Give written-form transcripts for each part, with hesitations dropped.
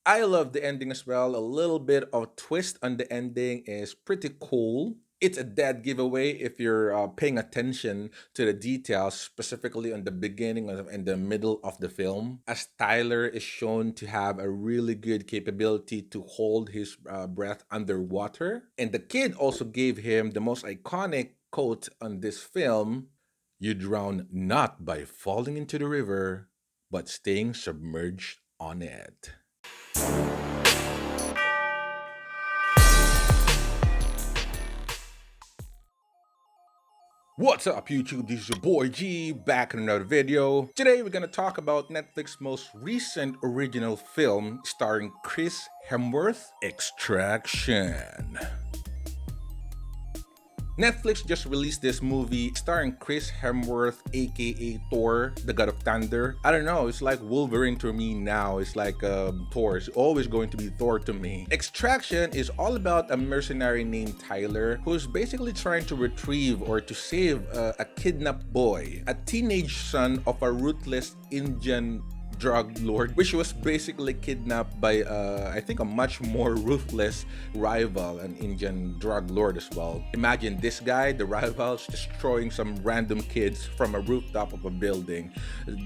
I love the ending as well. A little bit of twist on the ending is pretty cool. It's a dead giveaway if you're paying attention to the details, specifically on the beginning and the middle of the film, as Tyler is shown to have a really good capability to hold his breath underwater. And the kid also gave him the most iconic quote on this film: "You drown not by falling into the river, but staying submerged on it." What's up, YouTube? This is your boy G, back in another video. Today we're gonna talk about Netflix's most recent original film starring Chris Hemsworth, Extraction. Netflix just released this movie starring Chris Hemsworth, aka Thor, the God of Thunder. I don't know, it's like Wolverine to me now. It's like Thor. It's always going to be Thor to me. Extraction is all about a mercenary named Tyler who's basically trying to retrieve or to save a kidnapped boy, a teenage son of a ruthless Indian drug lord, which was basically kidnapped by I think a much more ruthless rival, an Indian drug lord as well. Imagine this guy, the rival's destroying some random kids from a rooftop of a building,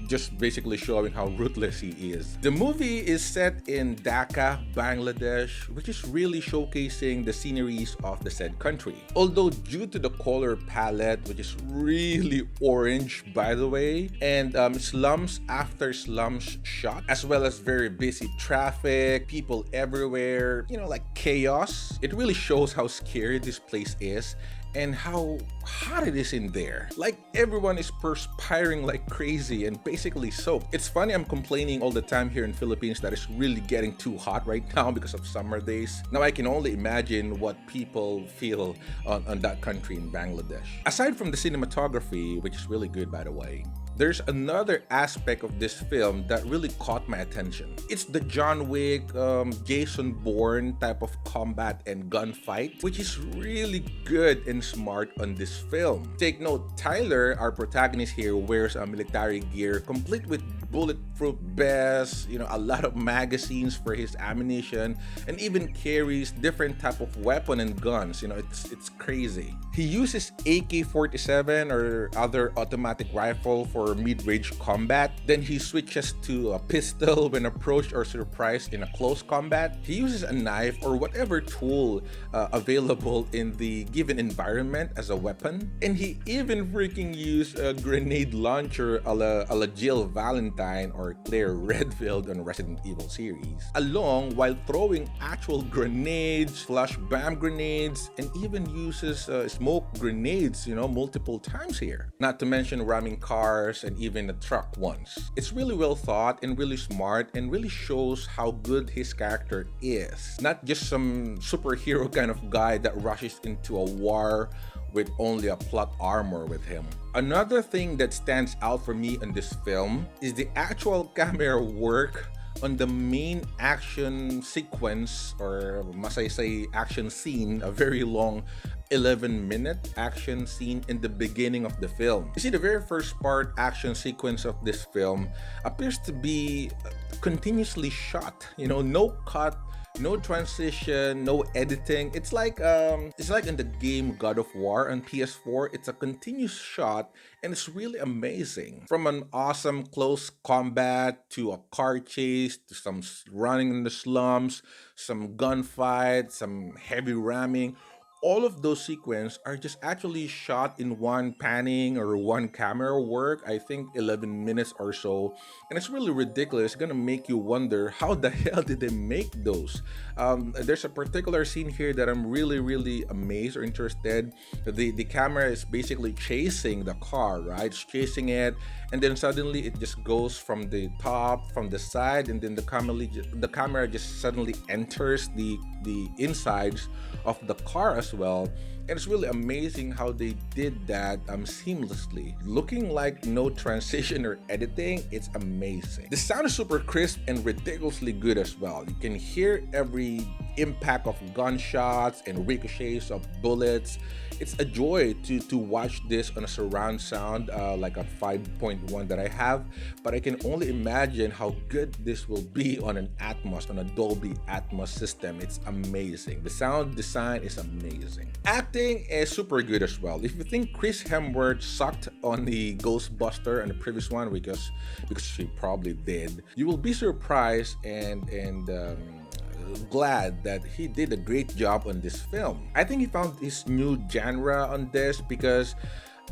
just basically showing how ruthless he is. The movie is set in Dhaka, Bangladesh, which is really showcasing the sceneries of the said country. Although due to the color palette, which is really orange by the way, and slums after slums shot, as well as very busy traffic, people everywhere, like chaos. It really shows how scary this place is and how hot it is in there. Like everyone is perspiring like crazy and basically soaked. It's funny, I'm complaining all the time here in Philippines that it's really getting too hot right now because of summer days. Now I can only imagine what people feel on that country in Bangladesh. Aside from the cinematography, which is really good by the way, there's another aspect of this film that really caught my attention. It's the John Wick, Jason Bourne type of combat and gunfight, which is really good and smart on this film. Take note, Tyler, our protagonist here, wears a military gear complete with bulletproof vests, a lot of magazines for his ammunition, and even carries different type of weapon and guns. It's crazy. He uses AK-47 or other automatic rifle for mid-range combat. Then he switches to a pistol when approached or surprised in a close combat. He uses a knife or whatever tool available in the given environment as a weapon. And he even freaking used a grenade launcher a la Jill Valentine or Claire Redfield on Resident Evil series, along while throwing actual grenades, flash bam grenades, and even uses smoke grenades, multiple times here. Not to mention ramming cars and even the truck once. It's really well thought and really smart and really shows how good his character is. Not just some superhero kind of guy that rushes into a war with only a plot armor with him. Another thing that stands out for me in this film is the actual camera work on the main action sequence, or must I say action scene, a very long 11-minute action scene in the beginning of the film. You see, the very first part action sequence of this film appears to be continuously shot, no cut, no transition, no editing. It's like in the game God of War on PS4. It's a continuous shot and it's really amazing. From an awesome close combat to a car chase to some running in the slums, some gunfight, some heavy ramming. All of those sequences are just actually shot in one panning or one camera work, I think 11 minutes or so. And it's really ridiculous. It's gonna make you wonder how the hell did they make those? There's a particular scene here that I'm really amazed or interested. The camera is basically chasing the car, right? It's chasing it, and then suddenly it just goes from the top, from the side, and then the camera just suddenly enters the insides of the car as well. And it's really amazing how they did that seamlessly. Looking like no transition or editing, it's amazing. The sound is super crisp and ridiculously good as well. You can hear every impact of gunshots and ricochets of bullets. It's a joy to watch this on a surround sound like a 5.1 that I have, but I can only imagine how good this will be on an Atmos, on a Dolby Atmos system. It's amazing. The sound design is amazing. Acting is super good as well. If you think Chris Hemsworth sucked on the Ghostbuster and the previous one, because she probably did, you will be surprised and glad that he did a great job on this film. I think he found his new genre on this because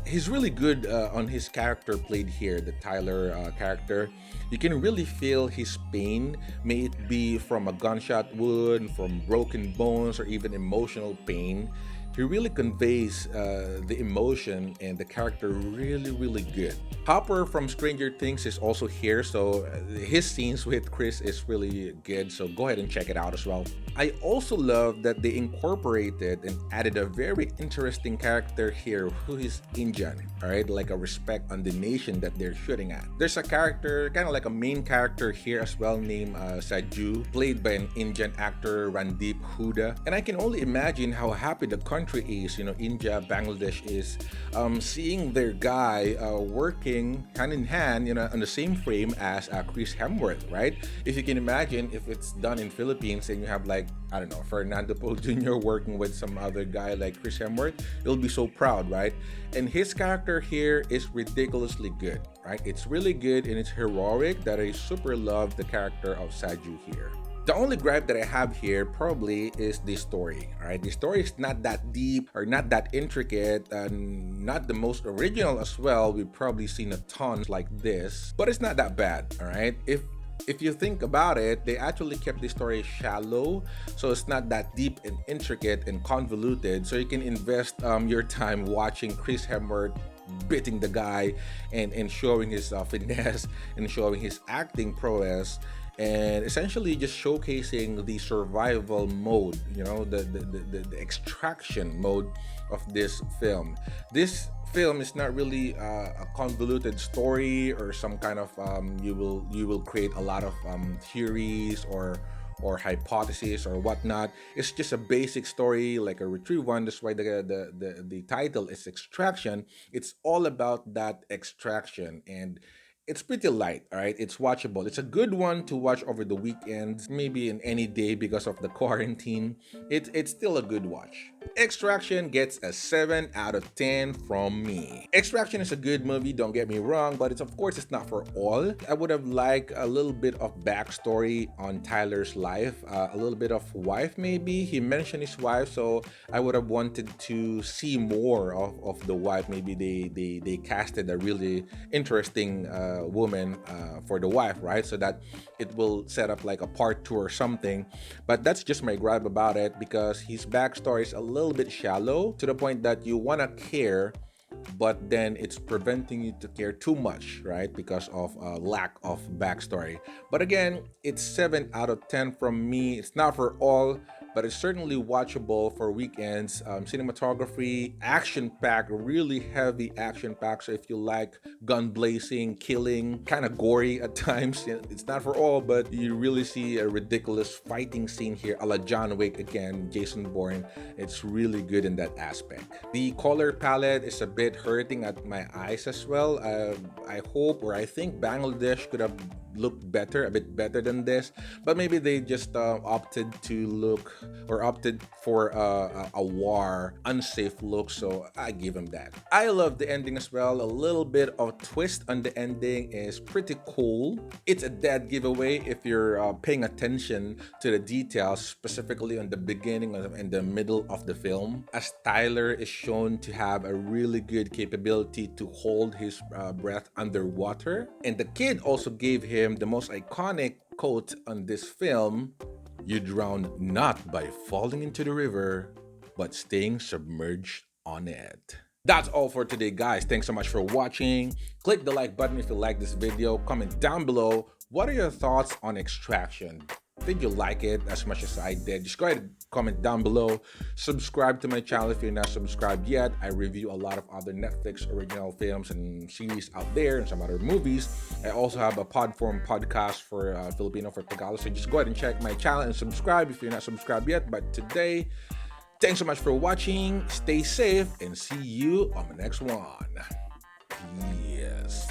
he's really good on his character played here, the Tyler character. You can really feel his pain, may it be from a gunshot wound, from broken bones, or even emotional pain. He really conveys the emotion and the character really good. Hopper from Stranger Things is also here, so his scenes with Chris is really good, so go ahead and check it out as well. I also love that they incorporated and added a very interesting character here who is Indian, alright, like a respect on the nation that they're shooting at. There's a character, kind of like a main character here as well, named Saju, played by an Indian actor, Randeep Hooda, and I can only imagine how happy the country is, India, Bangladesh is, seeing their guy working hand in hand, on the same frame as Chris Hemsworth, right? If you can imagine, if it's done in Philippines and you have like, I don't know, Fernando Poe Jr. working with some other guy like Chris Hemsworth, you'll be so proud, right? And his character here is ridiculously good, right? It's really good and it's heroic that I super love the character of Saju here. The only gripe that I have here probably is the story, all right? The story is not that deep or not that intricate and not the most original as well. We've probably seen a ton like this, but it's not that bad, all right? If you think about it, they actually kept the story shallow, so it's not that deep and intricate and convoluted, so you can invest your time watching Chris Hemsworth beating the guy and showing his finesse and showing his acting prowess, and essentially just showcasing the survival mode, the extraction mode of this film. This film is not really a convoluted story or some kind of you will create a lot of theories or hypotheses or whatnot. It's just a basic story, like a retrieve one. That's why the title is Extraction. It's all about that extraction, and it's pretty light, all right? It's watchable. It's a good one to watch over the weekends, maybe in any day because of the quarantine. It's still a good watch. Extraction gets a 7 out of 10 from me. Extraction is a good movie, don't get me wrong, but of course it's not for all. I would have liked a little bit of backstory on Tyler's life, a little bit of wife maybe. He mentioned his wife, so I would have wanted to see more of the wife. Maybe they casted a really interesting woman for the wife, right? So that it will set up like a part 2 or something. But that's just my gripe about it, because his backstory is a little bit shallow to the point that you want to care, but then it's preventing you to care too much, right? Because of lack of backstory. But again, it's 7 out of 10 from me. It's not for all, but it's certainly watchable for weekends. Cinematography, action-packed, really heavy action-packed. So if you like gun blazing, killing, kind of gory at times, it's not for all, but you really see a ridiculous fighting scene here, a la John Wick again, Jason Bourne. It's really good in that aspect. The color palette is a bit hurting at my eyes as well. I hope, or I think Bangladesh could have looked better, a bit better than this, but maybe they just opted for a war, unsafe look, so I give them that. I love the ending as well. A little bit of twist on the ending is pretty cool. It's a dead giveaway if you're paying attention to the details, specifically on the beginning and the middle of the film, as Tyler is shown to have a really good capability to hold his breath underwater. And the kid also gave him the most iconic quote on this film: "You drown not by falling into the river, but staying submerged on it." That's all for today, guys. Thanks so much for watching. Click the like button if you like this video. Comment down below, what are your thoughts on Extraction? Did you like it as much as I did? Just go ahead and comment down below. Subscribe to my channel if you're not subscribed yet. I review a lot of other Netflix original films and series out there and some other movies. I also have a Podform podcast for Filipino for Tagalog. So just go ahead and check my channel and subscribe if you're not subscribed yet. But today, thanks so much for watching. Stay safe and see you on the next one. Yes.